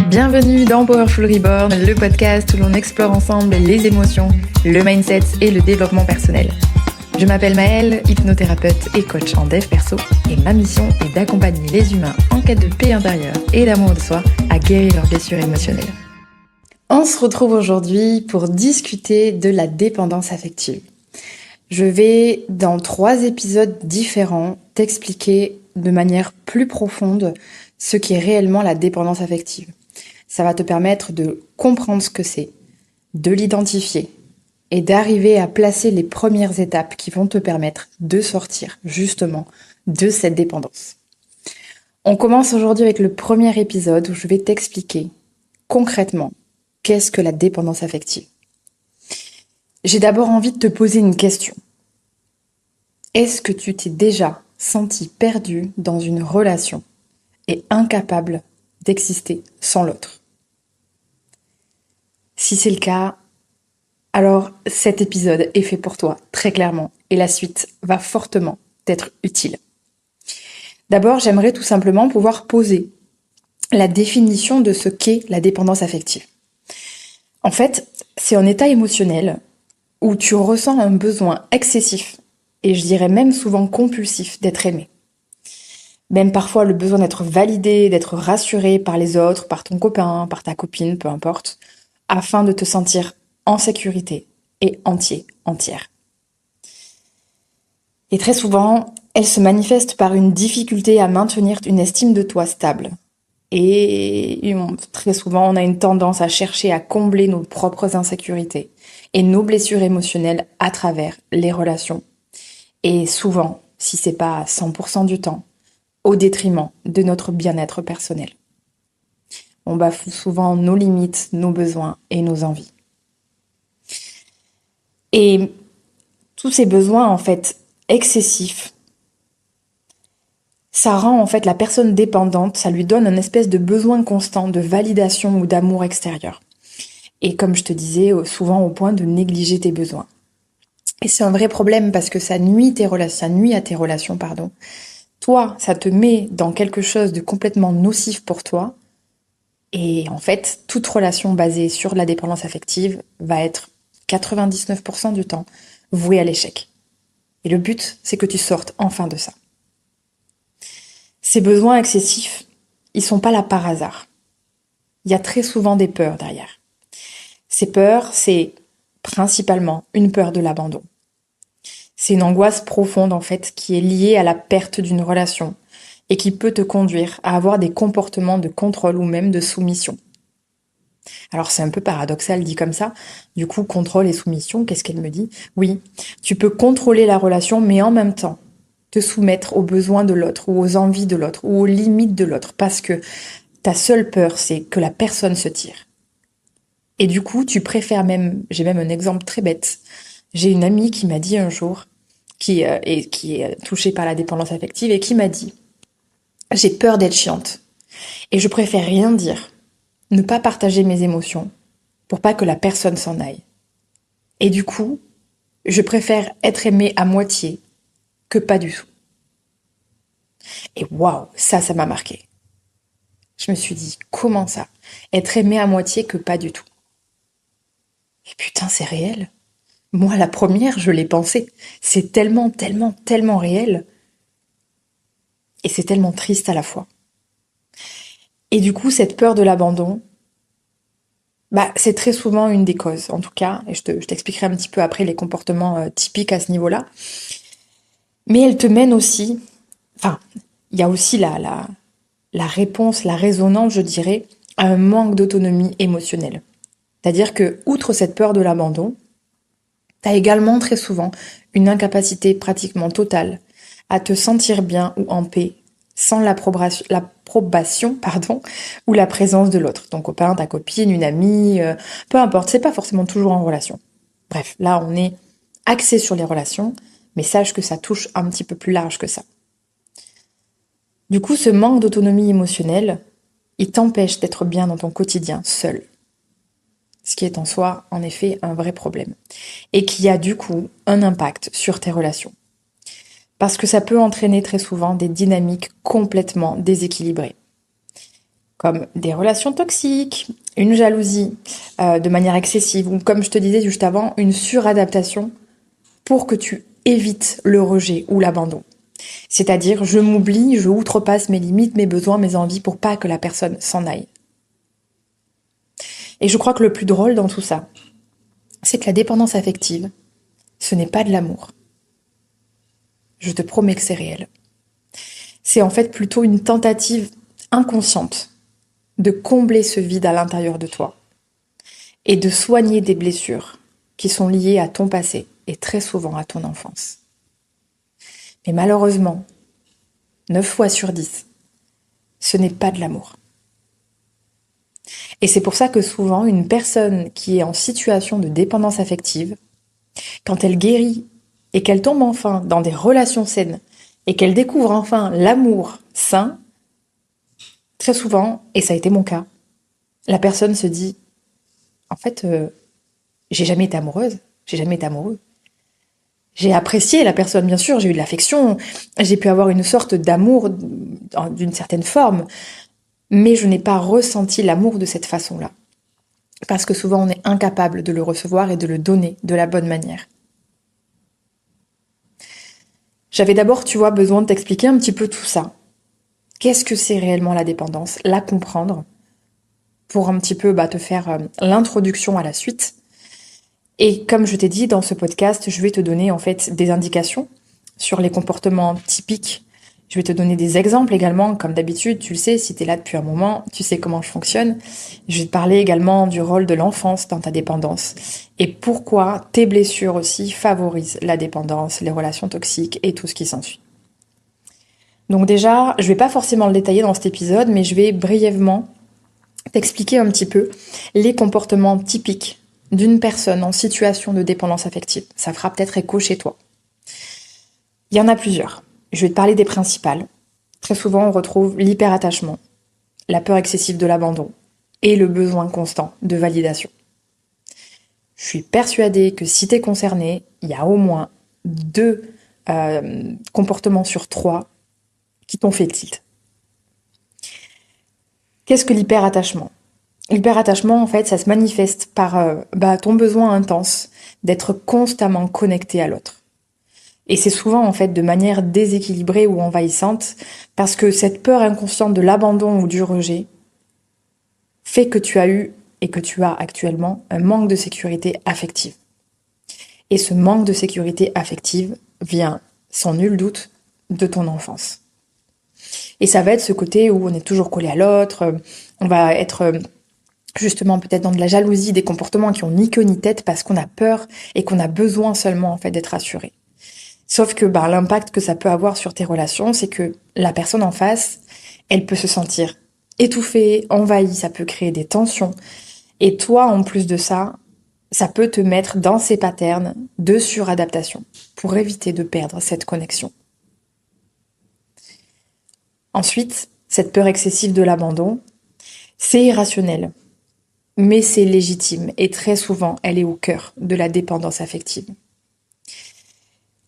Bienvenue dans Powerful Reborn, le podcast où l'on explore ensemble les émotions, le mindset et le développement personnel. Je m'appelle Maëlle, hypnothérapeute et coach en dev perso, et ma mission est d'accompagner les humains en quête de paix intérieure et d'amour de soi à guérir leurs blessures émotionnelles. On se retrouve aujourd'hui pour discuter de la dépendance affective. Je vais, dans 3 épisodes différents, t'expliquer de manière plus profonde ce qu'est réellement la dépendance affective. Ça va te permettre de comprendre ce que c'est, de l'identifier et d'arriver à placer les premières étapes qui vont te permettre de sortir justement de cette dépendance. On commence aujourd'hui avec le premier épisode où je vais t'expliquer concrètement qu'est-ce que la dépendance affective. J'ai d'abord envie de te poser une question. Est-ce que tu t'es déjà senti perdu dans une relation et incapable d'exister sans l'autre? Si c'est le cas, alors cet épisode est fait pour toi, très clairement, et la suite va fortement t'être utile. D'abord, j'aimerais tout simplement pouvoir poser la définition de ce qu'est la dépendance affective. En fait, c'est un état émotionnel où tu ressens un besoin excessif, et je dirais même souvent compulsif, d'être aimé. Même parfois le besoin d'être validé, d'être rassuré par les autres, par ton copain, par ta copine, peu importe, afin de te sentir en sécurité et entière. Et très souvent, elle se manifeste par une difficulté à maintenir une estime de toi stable. Et très souvent, on a une tendance à chercher à combler nos propres insécurités et nos blessures émotionnelles à travers les relations. Et souvent, si c'est pas 100% du temps, au détriment de notre bien-être personnel. On bafoue souvent nos limites, nos besoins et nos envies. Et tous ces besoins, en fait, excessifs, ça rend en fait la personne dépendante, ça lui donne une espèce de besoin constant de validation ou d'amour extérieur. Et comme je te disais, souvent au point de négliger tes besoins. Et c'est un vrai problème parce que ça nuit à tes relations. Toi, ça te met dans quelque chose de complètement nocif pour toi. Et en fait, toute relation basée sur la dépendance affective va être 99% du temps vouée à l'échec. Et le but, c'est que tu sortes enfin de ça. Ces besoins excessifs, ils sont pas là par hasard. Il y a très souvent des peurs derrière. Ces peurs, c'est principalement une peur de l'abandon. C'est une angoisse profonde en fait qui est liée à la perte d'une relation et qui peut te conduire à avoir des comportements de contrôle ou même de soumission. Alors c'est un peu paradoxal dit comme ça. Du coup, contrôle et soumission, qu'est-ce qu'elle me dit? Oui, tu peux contrôler la relation mais en même temps te soumettre aux besoins de l'autre ou aux envies de l'autre ou aux limites de l'autre parce que ta seule peur c'est que la personne se tire. Et du coup, tu préfères même, j'ai même un exemple très bête. J'ai une amie qui m'a dit un jour, qui est touchée par la dépendance affective et qui m'a dit « J'ai peur d'être chiante et je préfère rien dire, ne pas partager mes émotions pour pas que la personne s'en aille. Et du coup, je préfère être aimée à moitié que pas du tout. » Et waouh, ça m'a marqué. Je me suis dit « Comment ça? Être aimée à moitié que pas du tout. » Et putain, c'est réel. Moi, la première, je l'ai pensé. C'est tellement, tellement, tellement réel. Et c'est tellement triste à la fois. Et du coup, cette peur de l'abandon, c'est très souvent une des causes, en tout cas. Et je t'expliquerai un petit peu après les comportements typiques à ce niveau-là. Mais elle te mène aussi... il y a aussi la réponse, la résonance, je dirais, à un manque d'autonomie émotionnelle. C'est-à-dire que, outre cette peur de l'abandon, t'as également très souvent une incapacité pratiquement totale à te sentir bien ou en paix sans l'approbation, ou la présence de l'autre. Ton copain, ta copine, une amie, peu importe, c'est pas forcément toujours en relation. Bref, là on est axé sur les relations, mais sache que ça touche un petit peu plus large que ça. Du coup, ce manque d'autonomie émotionnelle, il t'empêche d'être bien dans ton quotidien seul. Ce qui est en soi, en effet, un vrai problème. Et qui a du coup un impact sur tes relations. Parce que ça peut entraîner très souvent des dynamiques complètement déséquilibrées. comme des relations toxiques, une jalousie de manière excessive, ou comme je te disais juste avant, une suradaptation pour que tu évites le rejet ou l'abandon. C'est-à-dire, je m'oublie, je outrepasse mes limites, mes besoins, mes envies pour pas que la personne s'en aille. Et je crois que le plus drôle dans tout ça, c'est que la dépendance affective, ce n'est pas de l'amour. Je te promets que c'est réel. C'est en fait plutôt une tentative inconsciente de combler ce vide à l'intérieur de toi et de soigner des blessures qui sont liées à ton passé et très souvent à ton enfance. Mais malheureusement, 9 fois sur 10, ce n'est pas de l'amour. Et c'est pour ça que souvent, une personne qui est en situation de dépendance affective, quand elle guérit et qu'elle tombe enfin dans des relations saines et qu'elle découvre enfin l'amour sain, très souvent, et ça a été mon cas, la personne se dit, en fait, j'ai jamais été amoureuse, j'ai jamais été amoureux. J'ai apprécié la personne, bien sûr, j'ai eu de l'affection, j'ai pu avoir une sorte d'amour d'une certaine forme, mais je n'ai pas ressenti l'amour de cette façon-là. Parce que souvent, on est incapable de le recevoir et de le donner de la bonne manière. J'avais d'abord, tu vois, besoin de t'expliquer un petit peu tout ça. Qu'est-ce que c'est réellement la dépendance? La comprendre pour un petit peu te faire l'introduction à la suite. Et comme je t'ai dit dans ce podcast, je vais te donner en fait des indications sur les comportements typiques. Je vais te donner des exemples également, comme d'habitude, tu le sais, si tu es là depuis un moment, tu sais comment je fonctionne. Je vais te parler également du rôle de l'enfance dans ta dépendance et pourquoi tes blessures aussi favorisent la dépendance, les relations toxiques et tout ce qui s'ensuit. Donc déjà, je vais pas forcément le détailler dans cet épisode, mais je vais brièvement t'expliquer un petit peu les comportements typiques d'une personne en situation de dépendance affective. Ça fera peut-être écho chez toi. Il y en a plusieurs. Je vais te parler des principales. Très souvent, on retrouve l'hyperattachement, la peur excessive de l'abandon et le besoin constant de validation. Je suis persuadée que si tu es concerné, il y a au moins 2 comportements sur 3 qui t'ont fait tilt. Qu'est-ce que l'hyperattachement? L'hyperattachement, en fait, ça se manifeste par ton besoin intense d'être constamment connecté à l'autre. Et c'est souvent, en fait, de manière déséquilibrée ou envahissante, parce que cette peur inconsciente de l'abandon ou du rejet fait que tu as eu et que tu as actuellement un manque de sécurité affective. Et ce manque de sécurité affective vient, sans nul doute, de ton enfance. Et ça va être ce côté où on est toujours collé à l'autre, on va être justement peut-être dans de la jalousie, des comportements qui ont ni queue ni tête parce qu'on a peur et qu'on a besoin seulement en fait d'être rassuré. Sauf que l'impact que ça peut avoir sur tes relations, c'est que la personne en face, elle peut se sentir étouffée, envahie, ça peut créer des tensions. Et toi, en plus de ça, ça peut te mettre dans ces patterns de suradaptation pour éviter de perdre cette connexion. Ensuite, cette peur excessive de l'abandon, c'est irrationnel, mais c'est légitime et très souvent, elle est au cœur de la dépendance affective.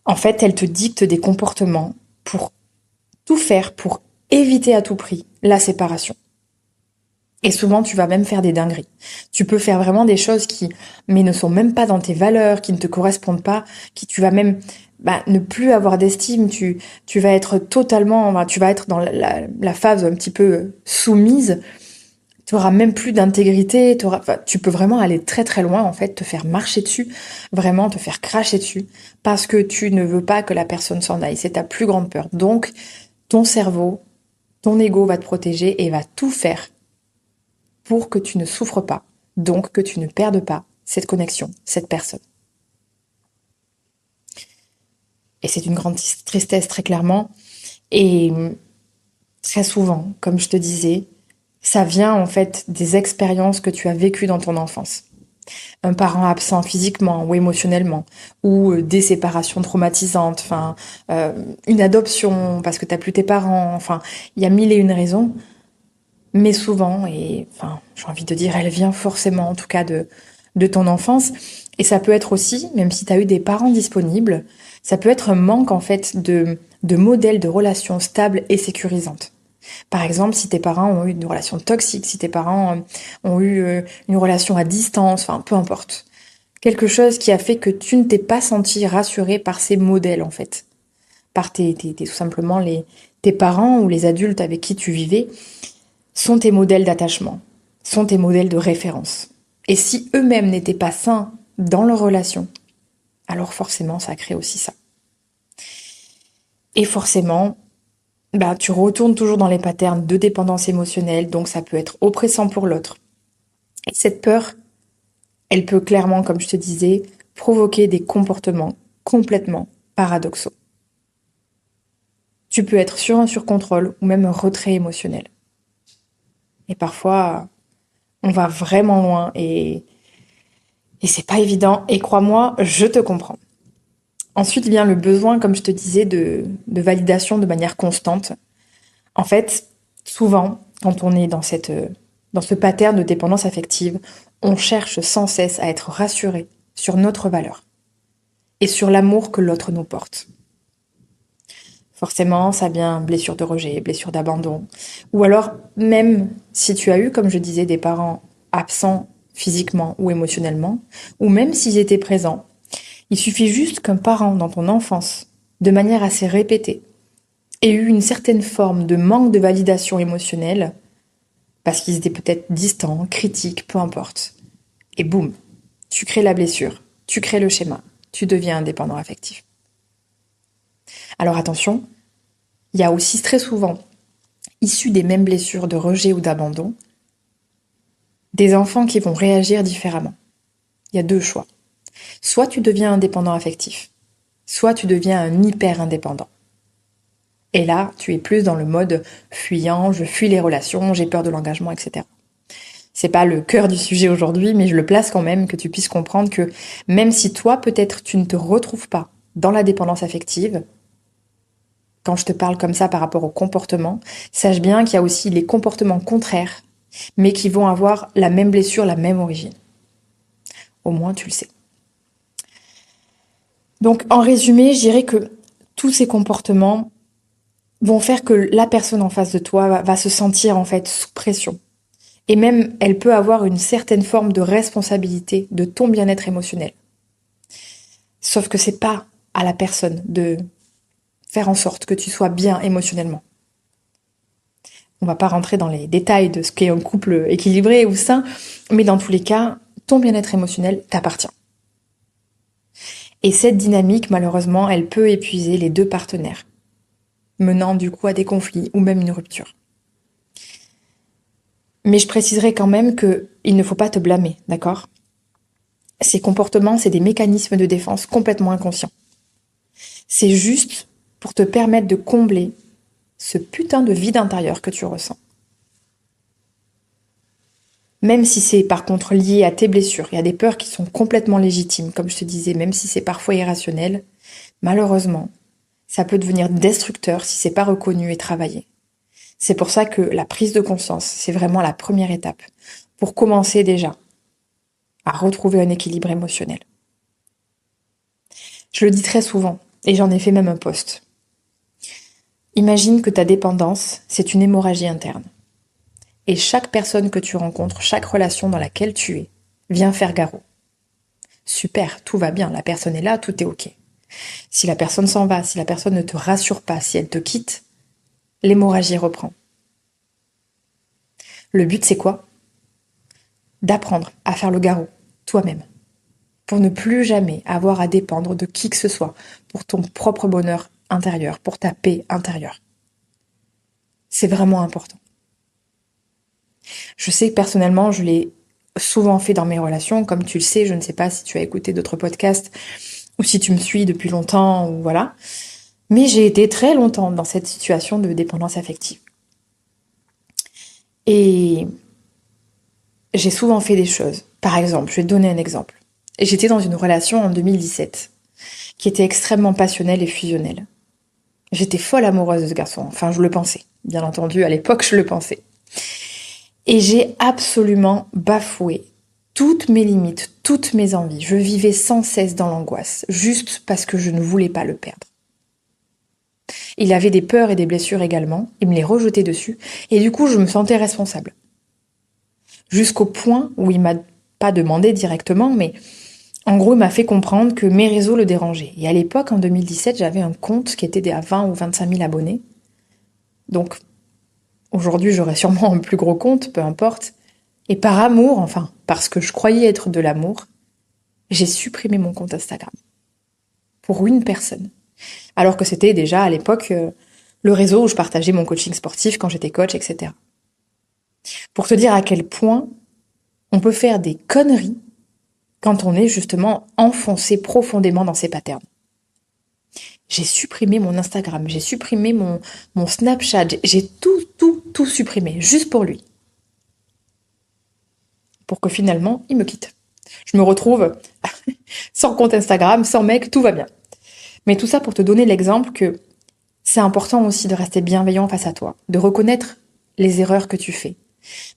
En fait, elle te dicte des comportements pour tout faire pour éviter à tout prix la séparation. Et souvent, tu vas même faire des dingueries. Tu peux faire vraiment des choses mais ne sont même pas dans tes valeurs, qui ne te correspondent pas, qui tu vas même ne plus avoir d'estime. Tu vas être totalement, tu vas être dans la phase un petit peu soumise. Tu auras même plus d'intégrité. Tu peux vraiment aller très très loin en fait, te faire marcher dessus, vraiment te faire cracher dessus, parce que tu ne veux pas que la personne s'en aille. C'est ta plus grande peur. Donc, ton cerveau, ton ego va te protéger et va tout faire pour que tu ne souffres pas, donc que tu ne perdes pas cette connexion, cette personne. Et c'est une grande tristesse, très clairement. Et très souvent, comme je te disais, ça vient en fait des expériences que tu as vécues dans ton enfance. Un parent absent physiquement ou émotionnellement, ou des séparations traumatisantes, une adoption parce que t'as plus tes parents, il y a 1001 raisons. Mais souvent, et j'ai envie de dire, elle vient forcément en tout cas de ton enfance. Et ça peut être aussi, même si tu as eu des parents disponibles, ça peut être un manque en fait de modèles de relations stables et sécurisantes. Par exemple, si tes parents ont eu une relation toxique, si tes parents ont eu une relation à distance, enfin peu importe. Quelque chose qui a fait que tu ne t'es pas senti rassuré par ces modèles en fait. Par tout simplement tes parents ou les adultes avec qui tu vivais sont tes modèles d'attachement, sont tes modèles de référence. Et si eux-mêmes n'étaient pas sains dans leur relation, alors forcément ça crée aussi ça. Et forcément, tu retournes toujours dans les patterns de dépendance émotionnelle, donc ça peut être oppressant pour l'autre. Et cette peur, elle peut clairement, comme je te disais, provoquer des comportements complètement paradoxaux. Tu peux être sur un surcontrôle ou même un retrait émotionnel. Et parfois, on va vraiment loin et c'est pas évident. Et crois-moi, je te comprends. Ensuite vient le besoin, comme je te disais, de validation de manière constante. En fait, souvent, quand on est dans ce pattern de dépendance affective, on cherche sans cesse à être rassuré sur notre valeur et sur l'amour que l'autre nous porte. Forcément, ça vient blessure de rejet, blessure d'abandon. Ou alors, même si tu as eu, comme je disais, des parents absents physiquement ou émotionnellement, ou même s'ils étaient présents, il suffit juste qu'un parent dans ton enfance, de manière assez répétée, ait eu une certaine forme de manque de validation émotionnelle, parce qu'ils étaient peut-être distants, critiques, peu importe. Et boum, tu crées la blessure, tu crées le schéma, tu deviens indépendant affectif. Alors attention, il y a aussi très souvent, issus des mêmes blessures de rejet ou d'abandon, des enfants qui vont réagir différemment. Il y a deux choix. Soit tu deviens indépendant affectif, soit tu deviens un hyper indépendant. Et là, tu es plus dans le mode fuyant, je fuis les relations, j'ai peur de l'engagement, etc. C'est pas le cœur du sujet aujourd'hui, mais je le place quand même, que tu puisses comprendre que même si toi, peut-être, tu ne te retrouves pas dans la dépendance affective, quand je te parle comme ça par rapport au comportement, sache bien qu'il y a aussi les comportements contraires, mais qui vont avoir la même blessure, la même origine. Au moins, tu le sais. Donc, en résumé, je dirais que tous ces comportements vont faire que la personne en face de toi va se sentir en fait sous pression. Et même, elle peut avoir une certaine forme de responsabilité de ton bien-être émotionnel. Sauf que c'est pas à la personne de faire en sorte que tu sois bien émotionnellement. On va pas rentrer dans les détails de ce qu'est un couple équilibré ou sain, mais dans tous les cas, ton bien-être émotionnel t'appartient. Et cette dynamique, malheureusement, elle peut épuiser les deux partenaires, menant du coup à des conflits ou même une rupture. Mais je préciserai quand même qu'il ne faut pas te blâmer, d'accord ? Ces comportements, c'est des mécanismes de défense complètement inconscients. C'est juste pour te permettre de combler ce putain de vide intérieur que tu ressens. Même si c'est par contre lié à tes blessures, il y a des peurs qui sont complètement légitimes, comme je te disais, même si c'est parfois irrationnel, malheureusement, ça peut devenir destructeur si c'est pas reconnu et travaillé. C'est pour ça que la prise de conscience, c'est vraiment la première étape, pour commencer déjà à retrouver un équilibre émotionnel. Je le dis très souvent, et j'en ai fait même un post. Imagine que ta dépendance, c'est une hémorragie interne. Et chaque personne que tu rencontres, chaque relation dans laquelle tu es, vient faire garrot. Super, tout va bien, la personne est là, tout est ok. Si la personne s'en va, si la personne ne te rassure pas, si elle te quitte, l'hémorragie reprend. Le but, c'est quoi ? D'apprendre à faire le garrot, toi-même, pour ne plus jamais avoir à dépendre de qui que ce soit, pour ton propre bonheur intérieur, pour ta paix intérieure. C'est vraiment important. Je sais que personnellement, je l'ai souvent fait dans mes relations, comme tu le sais, je ne sais pas si tu as écouté d'autres podcasts ou si tu me suis depuis longtemps ou voilà. Mais j'ai été très longtemps dans cette situation de dépendance affective. Et j'ai souvent fait des choses. Par exemple, je vais te donner un exemple. J'étais dans une relation en 2017 qui était extrêmement passionnelle et fusionnelle. J'étais folle amoureuse de ce garçon. Enfin, je le pensais. Bien entendu, à l'époque, je le pensais. Et j'ai absolument bafoué toutes mes limites, toutes mes envies. Je vivais sans cesse dans l'angoisse, juste parce que je ne voulais pas le perdre. Il avait des peurs et des blessures également, il me les rejetait dessus, et du coup je me sentais responsable. Jusqu'au point où il m'a pas demandé directement, mais en gros il m'a fait comprendre que mes réseaux le dérangeaient. Et à l'époque, en 2017, j'avais un compte qui était à 20 ou 25 000 abonnés. Donc aujourd'hui j'aurais sûrement un plus gros compte, peu importe. Et par amour, enfin, parce que je croyais être de l'amour, j'ai supprimé mon compte Instagram. Pour une personne. Alors que c'était déjà à l'époque le réseau où je partageais mon coaching sportif quand j'étais coach, etc. Pour te dire à quel point on peut faire des conneries quand on est justement enfoncé profondément dans ces patterns. J'ai supprimé mon Instagram, j'ai supprimé mon Snapchat, j'ai tout supprimé, juste pour lui. Pour que finalement, il me quitte. Je me retrouve sans compte Instagram, sans mec, tout va bien. Mais tout ça pour te donner l'exemple que c'est important aussi de rester bienveillant face à toi, de reconnaître les erreurs que tu fais,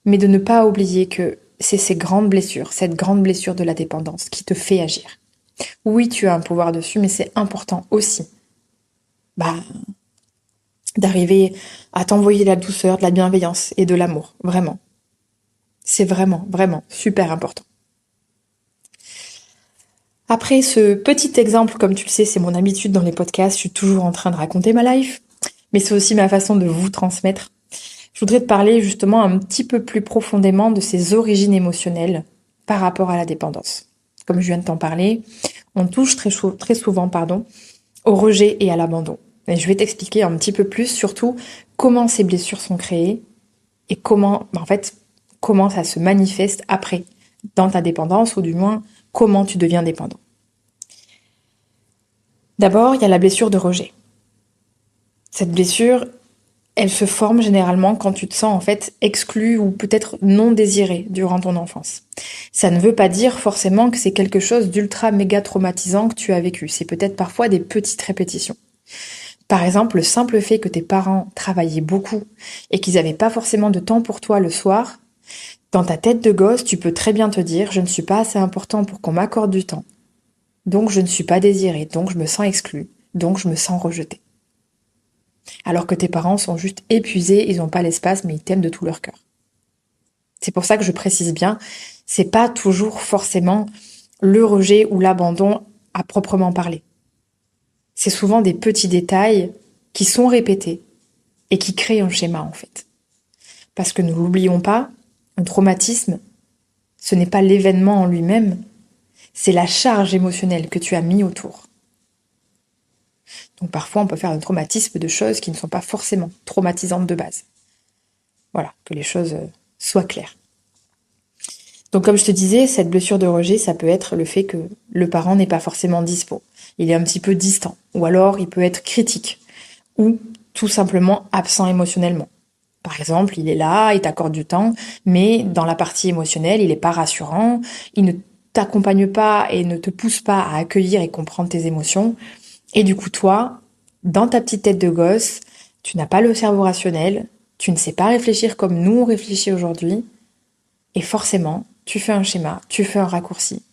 mais de ne pas oublier que c'est ces grandes blessures, cette grande blessure de la dépendance qui te fait agir. Oui, tu as un pouvoir dessus, mais c'est important aussi d'arriver à t'envoyer de la douceur, de la bienveillance et de l'amour, vraiment. C'est vraiment super important. Après ce petit exemple, comme tu le sais, c'est mon habitude dans les podcasts, je suis toujours en train de raconter ma life, mais c'est aussi ma façon de vous transmettre. Je voudrais te parler justement un petit peu plus profondément de ces origines émotionnelles par rapport à la dépendance. Comme je viens de t'en parler, on touche très souvent au rejet et à l'abandon. Et je vais t'expliquer un petit peu plus, surtout comment ces blessures sont créées et comment ça se manifeste après dans ta dépendance, ou du moins comment tu deviens dépendant. D'abord, il y a la blessure de rejet. Cette blessure, elle se forme généralement quand tu te sens en fait exclu ou peut-être non désiré durant ton enfance. Ça ne veut pas dire forcément que c'est quelque chose d'ultra méga traumatisant que tu as vécu. C'est peut-être parfois des petites répétitions. Par exemple, le simple fait que tes parents travaillaient beaucoup et qu'ils n'avaient pas forcément de temps pour toi le soir, dans ta tête de gosse, tu peux très bien te dire « je ne suis pas assez important pour qu'on m'accorde du temps, donc je ne suis pas désiré, donc je me sens exclu, donc je me sens rejeté ». Alors que tes parents sont juste épuisés, ils n'ont pas l'espace, mais ils t'aiment de tout leur cœur. C'est pour ça que je précise bien, c'est pas toujours forcément le rejet ou l'abandon à proprement parler. C'est souvent des petits détails qui sont répétés et qui créent un schéma en fait. Parce que ne l'oublions pas, un traumatisme, ce n'est pas l'événement en lui-même, c'est la charge émotionnelle que tu as mis autour. Donc parfois on peut faire un traumatisme de choses qui ne sont pas forcément traumatisantes de base. Voilà, que les choses soient claires. Donc comme je te disais, cette blessure de rejet, ça peut être le fait que le parent n'est pas forcément dispo. Il est un petit peu distant, ou alors il peut être critique, ou tout simplement absent émotionnellement. Par exemple, il est là, il t'accorde du temps, mais dans la partie émotionnelle, il n'est pas rassurant, il ne t'accompagne pas et ne te pousse pas à accueillir et comprendre tes émotions. Et du coup, toi, dans ta petite tête de gosse, tu n'as pas le cerveau rationnel, tu ne sais pas réfléchir comme nous on réfléchit aujourd'hui, et forcément, tu fais un schéma, tu fais un raccourci.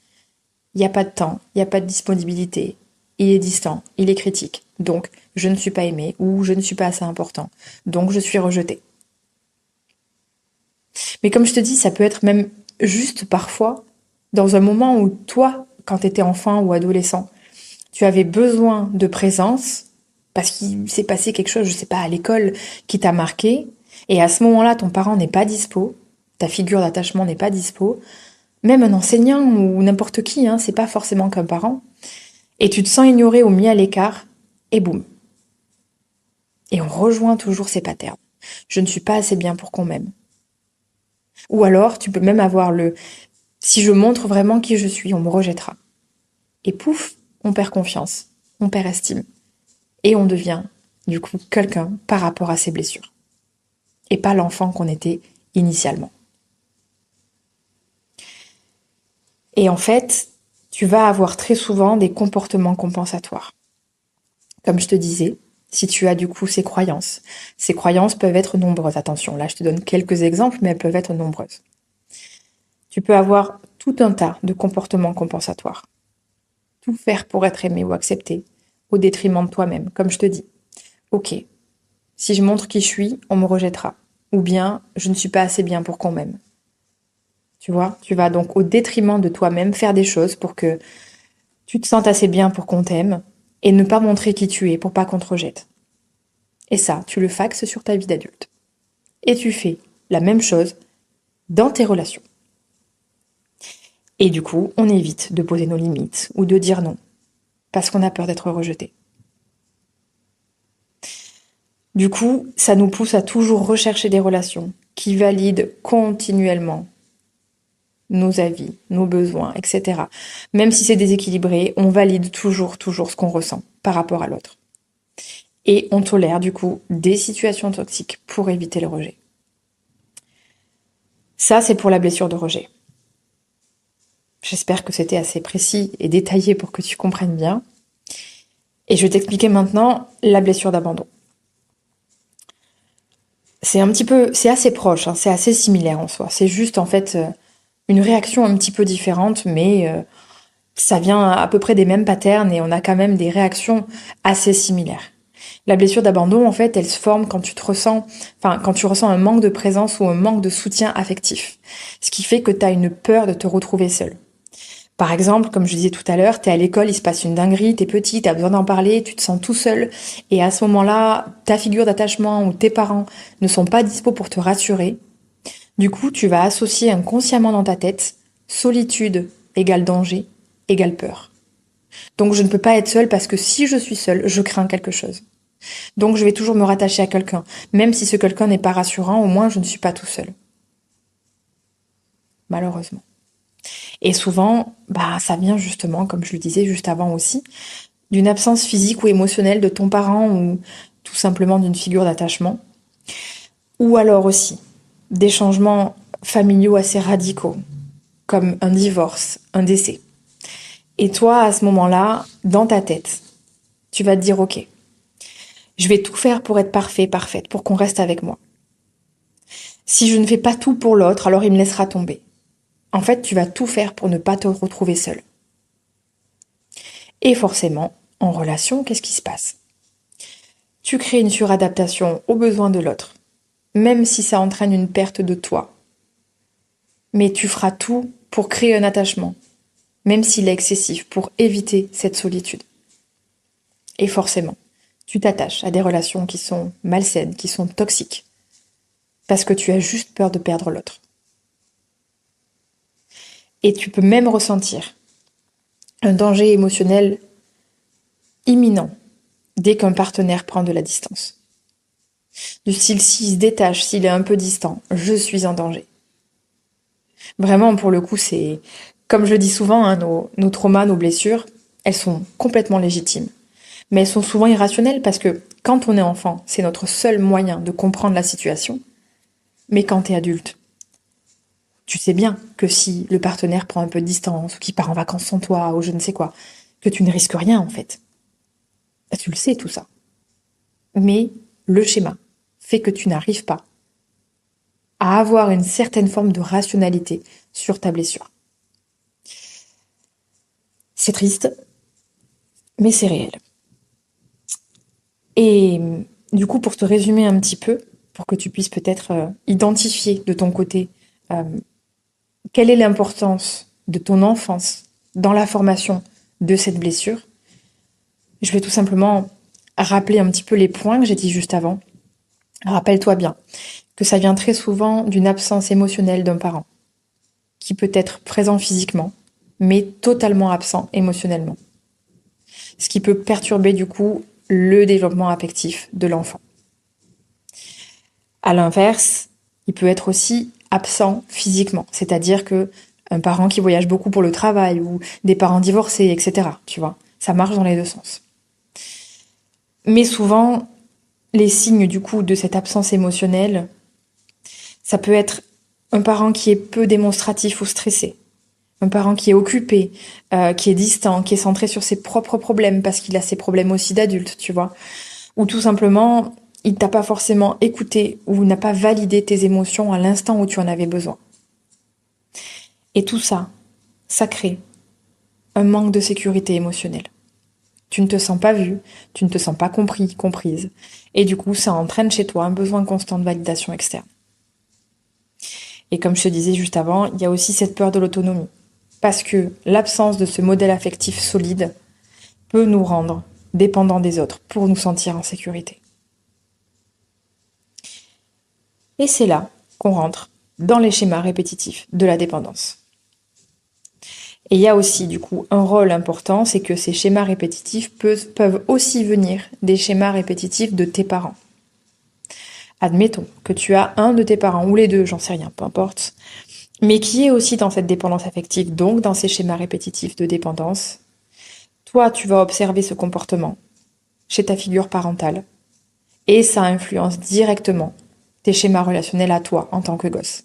Il n'y a pas de temps, il n'y a pas de disponibilité, il est distant, il est critique, donc je ne suis pas aimé ou je ne suis pas assez important, donc je suis rejeté. Mais comme je te dis, ça peut être même juste parfois dans un moment où toi, quand tu étais enfant ou adolescent, tu avais besoin de présence parce qu'il s'est passé quelque chose, je sais pas, à l'école qui t'a marqué, et à ce moment-là, ton parent n'est pas dispo, ta figure d'attachement n'est pas dispo, même un enseignant ou n'importe qui, c'est pas forcément qu'un parent, et tu te sens ignoré ou mis à l'écart, et boum. Et on rejoint toujours ces patterns. Je ne suis pas assez bien pour qu'on m'aime. Ou alors, tu peux même avoir si je montre vraiment qui je suis, on me rejettera. Et pouf, on perd confiance, on perd estime. Et on devient, du coup, quelqu'un par rapport à ses blessures. Et pas l'enfant qu'on était initialement. Et en fait, tu vas avoir très souvent des comportements compensatoires. Comme je te disais, si tu as du coup ces croyances peuvent être nombreuses. Attention, là je te donne quelques exemples, mais elles peuvent être nombreuses. Tu peux avoir tout un tas de comportements compensatoires. Tout faire pour être aimé ou accepté, au détriment de toi-même, comme je te dis. Ok, si je montre qui je suis, on me rejettera. Ou bien, je ne suis pas assez bien pour qu'on m'aime. Tu vois, tu vas donc au détriment de toi-même faire des choses pour que tu te sentes assez bien pour qu'on t'aime et ne pas montrer qui tu es pour pas qu'on te rejette. Et ça, tu le faxes sur ta vie d'adulte. Et tu fais la même chose dans tes relations. Et du coup, on évite de poser nos limites ou de dire non parce qu'on a peur d'être rejeté. Du coup, ça nous pousse à toujours rechercher des relations qui valident continuellement nos avis, nos besoins, etc. Même si c'est déséquilibré, on valide toujours ce qu'on ressent par rapport à l'autre. Et on tolère du coup des situations toxiques pour éviter le rejet. Ça, c'est pour la blessure de rejet. J'espère que c'était assez précis et détaillé pour que tu comprennes bien. Et je vais t'expliquer maintenant la blessure d'abandon. C'est assez proche, hein, c'est assez similaire en soi. C'est juste en fait une réaction un petit peu différente, mais ça vient à peu près des mêmes patterns et on a quand même des réactions assez similaires. La blessure d'abandon, en fait, elle se forme quand tu ressens un manque de présence ou un manque de soutien affectif. Ce qui fait que tu as une peur de te retrouver seul. Par exemple, comme je disais tout à l'heure, t'es à l'école, il se passe une dinguerie, t'es petit, t'as besoin d'en parler, tu te sens tout seul, et à ce moment-là, ta figure d'attachement ou tes parents ne sont pas dispo pour te rassurer. Du coup, tu vas associer inconsciemment dans ta tête solitude égale danger égale peur. Donc je ne peux pas être seule parce que si je suis seule, je crains quelque chose. Donc je vais toujours me rattacher à quelqu'un, même si ce quelqu'un n'est pas rassurant, au moins je ne suis pas tout seul. Malheureusement. Et souvent, ça vient justement, comme je le disais juste avant aussi, d'une absence physique ou émotionnelle de ton parent ou tout simplement d'une figure d'attachement. Ou alors aussi des changements familiaux assez radicaux, comme un divorce, un décès. Et toi, à ce moment-là, dans ta tête, tu vas te dire, ok, je vais tout faire pour être parfait, parfaite, pour qu'on reste avec moi. Si je ne fais pas tout pour l'autre, alors il me laissera tomber. En fait, tu vas tout faire pour ne pas te retrouver seul. Et forcément, en relation, qu'est-ce qui se passe? Tu crées une suradaptation aux besoins de l'autre, même si ça entraîne une perte de toi. Mais tu feras tout pour créer un attachement, même s'il est excessif, pour éviter cette solitude. Et forcément, tu t'attaches à des relations qui sont malsaines, qui sont toxiques, parce que tu as juste peur de perdre l'autre. Et tu peux même ressentir un danger émotionnel imminent dès qu'un partenaire prend de la distance. Du style, s'il se détache, s'il est un peu distant, je suis en danger. Vraiment, pour le coup, c'est, comme je le dis souvent, hein, nos traumas, nos blessures, elles sont complètement légitimes. Mais elles sont souvent irrationnelles parce que quand on est enfant, c'est notre seul moyen de comprendre la situation. Mais quand t'es adulte, tu sais bien que si le partenaire prend un peu de distance, ou qu'il part en vacances sans toi, ou je ne sais quoi, que tu ne risques rien en fait. Tu le sais tout ça. Mais le schéma fait que tu n'arrives pas à avoir une certaine forme de rationalité sur ta blessure. C'est triste, mais c'est réel. Et du coup, pour te résumer un petit peu, pour que tu puisses peut-être identifier de ton côté euh, quelle est l'importance de ton enfance dans la formation de cette blessure, je vais tout simplement rappeler un petit peu les points que j'ai dit juste avant. Rappelle-toi bien que ça vient très souvent d'une absence émotionnelle d'un parent, qui peut être présent physiquement, mais totalement absent émotionnellement. Ce qui peut perturber du coup le développement affectif de l'enfant. À l'inverse, il peut être aussi absent physiquement, c'est-à-dire que un parent qui voyage beaucoup pour le travail ou des parents divorcés, etc. Tu vois, ça marche dans les deux sens. Mais souvent, les signes du coup de cette absence émotionnelle, ça peut être un parent qui est peu démonstratif ou stressé, un parent qui est occupé, qui est distant, qui est centré sur ses propres problèmes parce qu'il a ses problèmes aussi d'adulte, tu vois, ou tout simplement il t'a pas forcément écouté ou n'a pas validé tes émotions à l'instant où tu en avais besoin. Et tout ça, ça crée un manque de sécurité émotionnelle. Tu ne te sens pas vu, tu ne te sens pas compris, comprise. Et du coup, ça entraîne chez toi un besoin constant de validation externe. Et comme je te disais juste avant, il y a aussi cette peur de l'autonomie. Parce que l'absence de ce modèle affectif solide peut nous rendre dépendants des autres pour nous sentir en sécurité. Et c'est là qu'on rentre dans les schémas répétitifs de la dépendance. Et il y a aussi du coup un rôle important, c'est que ces schémas répétitifs peuvent aussi venir des schémas répétitifs de tes parents. Admettons que tu as un de tes parents, ou les deux, j'en sais rien, peu importe, mais qui est aussi dans cette dépendance affective, donc dans ces schémas répétitifs de dépendance. Toi, tu vas observer ce comportement chez ta figure parentale, et ça influence directement tes schémas relationnels à toi en tant que gosse.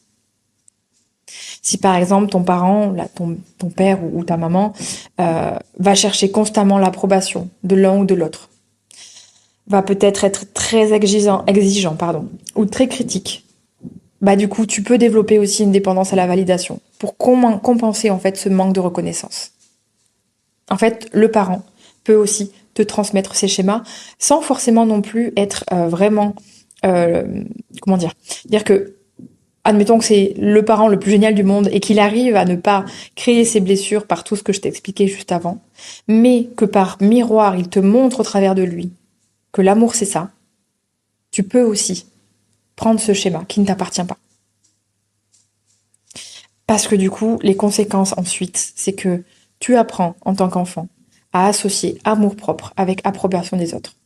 Si par exemple ton parent, ton père ou ta maman va chercher constamment l'approbation de l'un ou de l'autre, va peut-être être très exigeant, ou très critique, bah du coup tu peux développer aussi une dépendance à la validation pour compenser en fait ce manque de reconnaissance. En fait, le parent peut aussi te transmettre ces schémas sans forcément non plus être vraiment comment dire que admettons que c'est le parent le plus génial du monde et qu'il arrive à ne pas créer ces blessures par tout ce que je t'ai expliqué juste avant, mais que par miroir, il te montre au travers de lui que l'amour c'est ça, tu peux aussi prendre ce schéma qui ne t'appartient pas. Parce que du coup, les conséquences ensuite, c'est que tu apprends en tant qu'enfant à associer amour-propre avec approbation des autres.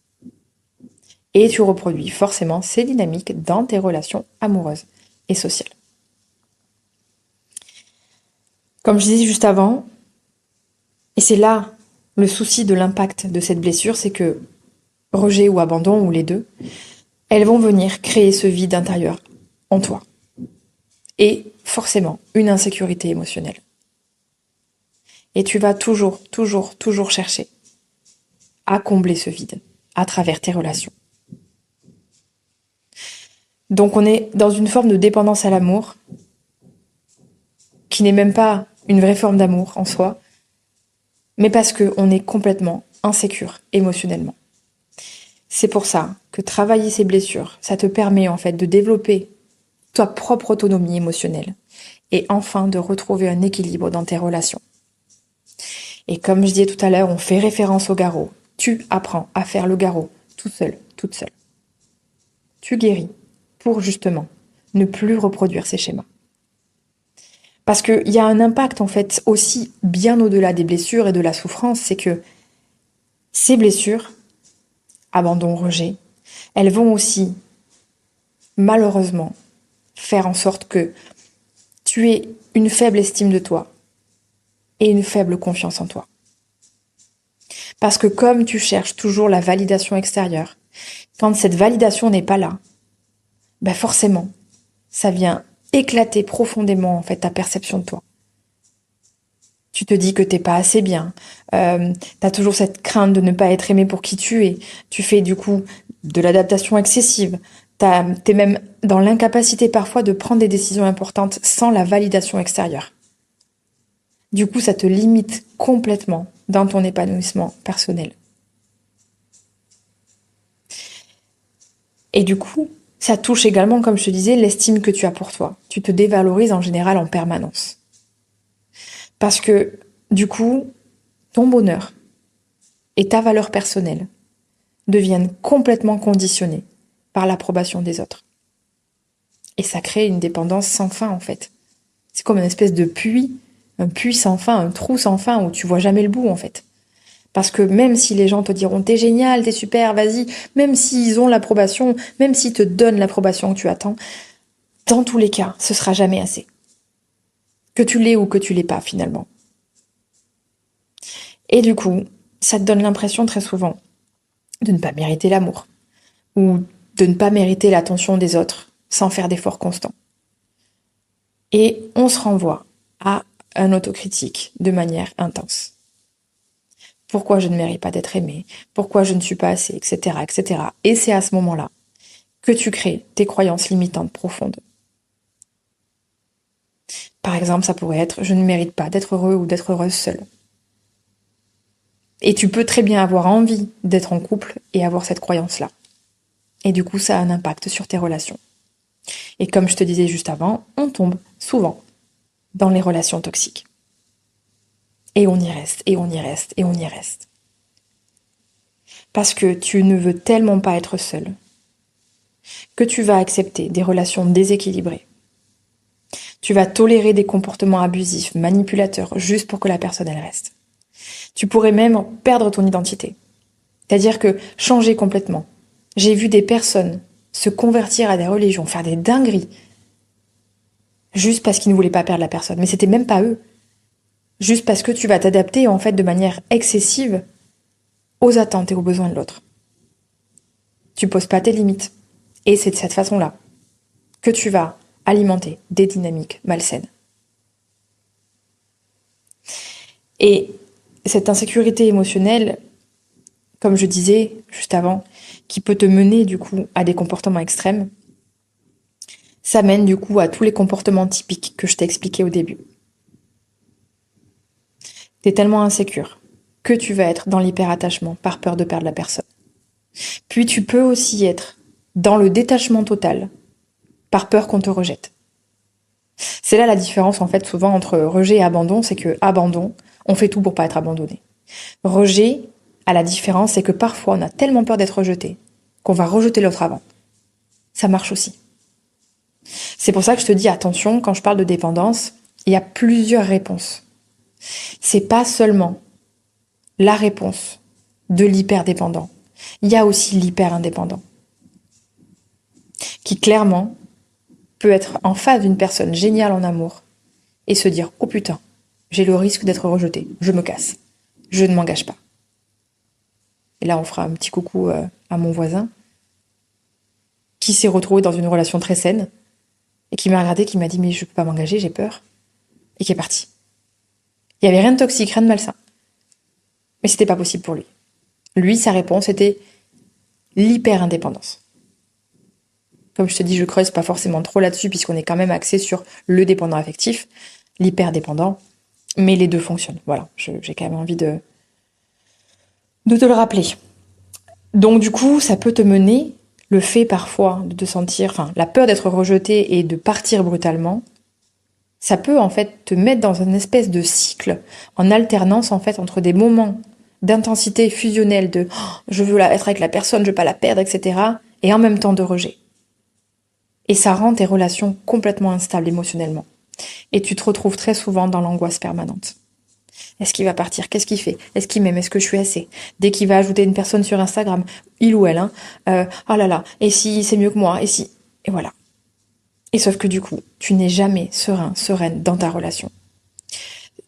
Et tu reproduis forcément ces dynamiques dans tes relations amoureuses et sociales. Comme je disais juste avant, et c'est là le souci de l'impact de cette blessure, c'est que rejet ou abandon, ou les deux, elles vont venir créer ce vide intérieur en toi. Et forcément, une insécurité émotionnelle. Et tu vas toujours chercher à combler ce vide à travers tes relations. Donc on est dans une forme de dépendance à l'amour qui n'est même pas une vraie forme d'amour en soi, mais parce qu'on est complètement insécure émotionnellement. C'est pour ça que travailler ces blessures, ça te permet en fait de développer ta propre autonomie émotionnelle et enfin de retrouver un équilibre dans tes relations. Et comme je disais tout à l'heure, on fait référence au garrot. Tu apprends à faire le garrot tout seul, toute seule. Tu guéris pour justement ne plus reproduire ces schémas. Parce qu'il y a un impact en fait aussi bien au-delà des blessures et de la souffrance, c'est que ces blessures, abandon, rejet, elles vont aussi malheureusement faire en sorte que tu aies une faible estime de toi et une faible confiance en toi. Parce que comme tu cherches toujours la validation extérieure, quand cette validation n'est pas là, ben forcément, ça vient éclater profondément en fait ta perception de toi. Tu te dis que t'es pas assez bien, t'as toujours cette crainte de ne pas être aimé pour qui tu es, tu fais du coup de l'adaptation excessive, t'es même dans l'incapacité parfois de prendre des décisions importantes sans la validation extérieure. Du coup, ça te limite complètement dans ton épanouissement personnel. Et du coup, ça touche également, comme je te disais, l'estime que tu as pour toi. Tu te dévalorises en général en permanence. Parce que, du coup, ton bonheur et ta valeur personnelle deviennent complètement conditionnés par l'approbation des autres. Et ça crée une dépendance sans fin, en fait. C'est comme une espèce de puits, un puits sans fin, un trou sans fin où tu vois jamais le bout, en fait. Parce que même si les gens te diront t'es génial, t'es super, vas-y, même s'ils ont l'approbation, même s'ils te donnent l'approbation que tu attends, dans tous les cas, ce sera jamais assez. Que tu l'aies ou que tu l'aies pas, finalement. Et du coup, ça te donne l'impression très souvent de ne pas mériter l'amour ou de ne pas mériter l'attention des autres sans faire d'efforts constants. Et on se renvoie à un autocritique de manière intense. Pourquoi je ne mérite pas d'être aimé? Pourquoi je ne suis pas assez, etc., etc. Et c'est à ce moment-là que tu crées tes croyances limitantes profondes. Par exemple, ça pourrait être « je ne mérite pas d'être heureux ou d'être heureuse seule ». Et tu peux très bien avoir envie d'être en couple et avoir cette croyance-là. Et du coup, ça a un impact sur tes relations. Et comme je te disais juste avant, on tombe souvent dans les relations toxiques. Et on y reste, et on y reste, et on y reste. Parce que tu ne veux tellement pas être seul que tu vas accepter des relations déséquilibrées. Tu vas tolérer des comportements abusifs, manipulateurs, juste pour que la personne elle reste. Tu pourrais même perdre ton identité. C'est-à-dire que changer complètement. J'ai vu des personnes se convertir à des religions, faire des dingueries, juste parce qu'ils ne voulaient pas perdre la personne. Mais c'était même pas eux. Juste parce que tu vas t'adapter en fait de manière excessive aux attentes et aux besoins de l'autre. Tu poses pas tes limites. Et c'est de cette façon-là que tu vas alimenter des dynamiques malsaines. Et cette insécurité émotionnelle, comme je disais juste avant, qui peut te mener du coup à des comportements extrêmes, ça mène du coup à tous les comportements typiques que je t'ai expliqués au début. T'es tellement insécure que tu vas être dans l'hyperattachement par peur de perdre la personne. Puis tu peux aussi être dans le détachement total par peur qu'on te rejette. C'est là la différence en fait souvent entre rejet et abandon, c'est que abandon, on fait tout pour pas être abandonné. Rejet, à la différence, c'est que parfois on a tellement peur d'être rejeté qu'on va rejeter l'autre avant. Ça marche aussi. C'est pour ça que je te dis attention, quand je parle de dépendance, il y a plusieurs réponses. C'est pas seulement la réponse de l'hyperdépendant. Il y a aussi l'hyperindépendant, qui clairement peut être en face d'une personne géniale en amour et se dire « Oh putain, j'ai le risque d'être rejeté, je me casse, je ne m'engage pas ». Et là, on fera un petit coucou à mon voisin qui s'est retrouvé dans une relation très saine et qui m'a regardé, qui m'a dit « Mais je peux pas m'engager, j'ai peur ». Et qui est parti. Il y avait rien de toxique, rien de malsain. Mais c'était pas possible pour lui. Lui, sa réponse était l'hyper-indépendance. Comme je te dis, je creuse pas forcément trop là-dessus puisqu'on est quand même axé sur le dépendant affectif, l'hyper-dépendant, mais les deux fonctionnent. Voilà, j'ai quand même envie de te le rappeler. Donc du coup, ça peut te mener, le fait parfois de te sentir, enfin la peur d'être rejeté et de partir brutalement, ça peut en fait te mettre dans une espèce de cycle en alternance en fait entre des moments d'intensité fusionnelle de oh, je veux être avec la personne, je veux pas la perdre, etc. et en même temps de rejet. Et ça rend tes relations complètement instables émotionnellement. Et tu te retrouves très souvent dans l'angoisse permanente. Est-ce qu'il va partir? Qu'est-ce qu'il fait? Est-ce qu'il m'aime? Est-ce que je suis assez? Dès qu'il va ajouter une personne sur Instagram, il ou elle, oh là là, et si c'est mieux que moi? Et si... Et voilà. Et sauf que du coup, tu n'es jamais serein, sereine dans ta relation.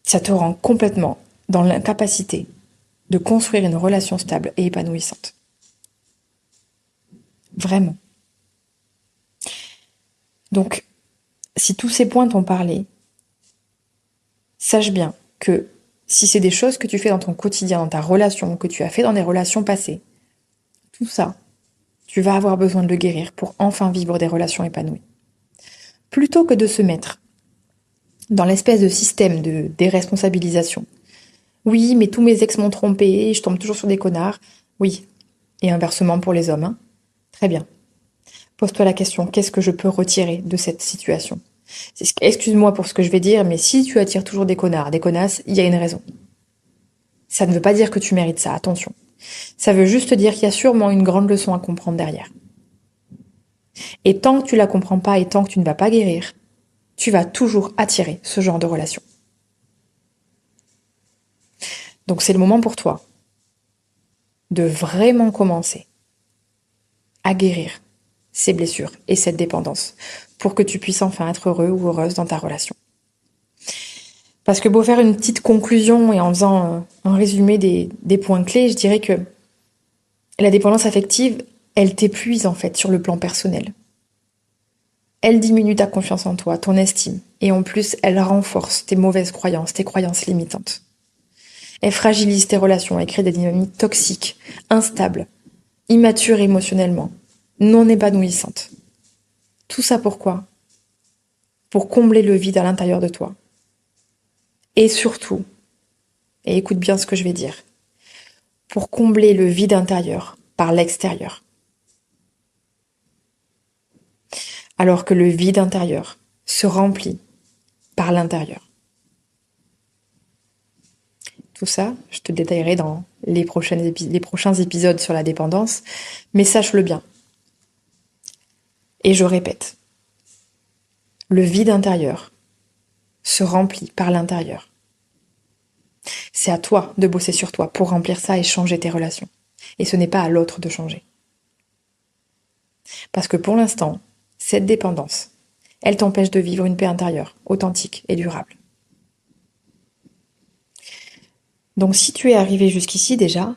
Ça te rend complètement dans l'incapacité de construire une relation stable et épanouissante. Vraiment. Donc, si tous ces points t'ont parlé, sache bien que si c'est des choses que tu fais dans ton quotidien, dans ta relation, que tu as fait dans des relations passées, tout ça, tu vas avoir besoin de le guérir pour enfin vivre des relations épanouies. Plutôt que de se mettre dans l'espèce de système de déresponsabilisation. Oui, mais tous mes ex m'ont trompé, je tombe toujours sur des connards. Oui, et inversement pour les hommes. Hein. Très bien. Pose-toi la question, qu'est-ce que je peux retirer de cette situation? Excuse-moi pour ce que je vais dire, mais si tu attires toujours des connards, des connasses, il y a une raison. Ça ne veut pas dire que tu mérites ça, attention. Ça veut juste dire qu'il y a sûrement une grande leçon à comprendre derrière. Et tant que tu la comprends pas et tant que tu ne vas pas guérir, tu vas toujours attirer ce genre de relation. Donc c'est le moment pour toi de vraiment commencer à guérir ces blessures et cette dépendance pour que tu puisses enfin être heureux ou heureuse dans ta relation. Parce que pour faire une petite conclusion et en faisant un résumé des points clés, je dirais que la dépendance affective, elle t'épuise en fait sur le plan personnel. Elle diminue ta confiance en toi, ton estime, et en plus, elle renforce tes mauvaises croyances, tes croyances limitantes. Elle fragilise tes relations, elle crée des dynamiques toxiques, instables, immatures émotionnellement, non épanouissantes. Tout ça pourquoi? Pour combler le vide à l'intérieur de toi. Et surtout, et écoute bien ce que je vais dire, pour combler le vide intérieur par l'extérieur. Alors que le vide intérieur se remplit par l'intérieur. Tout ça, je te détaillerai dans les prochains épisodes sur la dépendance, mais sache-le bien. Et je répète, le vide intérieur se remplit par l'intérieur. C'est à toi de bosser sur toi pour remplir ça et changer tes relations. Et ce n'est pas à l'autre de changer. Parce que pour l'instant, cette dépendance, elle t'empêche de vivre une paix intérieure, authentique et durable. Donc si tu es arrivé jusqu'ici déjà,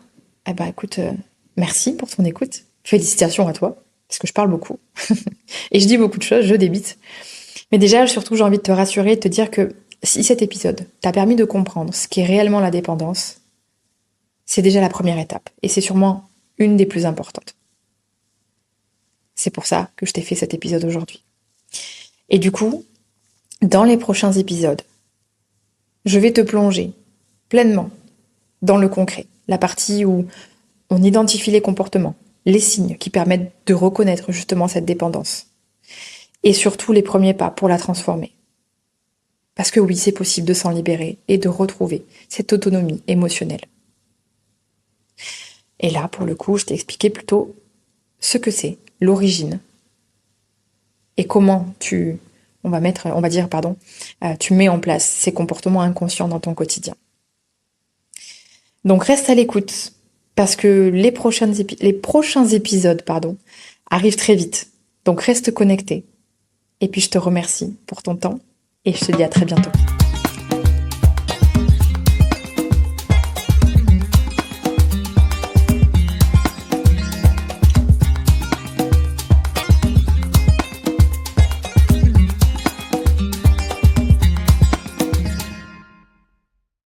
écoute, merci pour ton écoute. Félicitations à toi, parce que je parle beaucoup. Et je dis beaucoup de choses, je débite. Mais déjà, surtout, j'ai envie de te rassurer, de te dire que si cet épisode t'a permis de comprendre ce qu'est réellement la dépendance, c'est déjà la première étape. Et c'est sûrement une des plus importantes. C'est pour ça que je t'ai fait cet épisode aujourd'hui. Et du coup, dans les prochains épisodes, je vais te plonger pleinement dans le concret, la partie où on identifie les comportements, les signes qui permettent de reconnaître justement cette dépendance. Et surtout les premiers pas pour la transformer. Parce que oui, c'est possible de s'en libérer et de retrouver cette autonomie émotionnelle. Et là, pour le coup, je t'ai expliqué plutôt ce que c'est, l'origine, et comment tu mets en place ces comportements inconscients dans ton quotidien. Donc reste à l'écoute, parce que les prochains épisodes arrivent très vite. Donc reste connecté. Et puis je te remercie pour ton temps, et je te dis à très bientôt.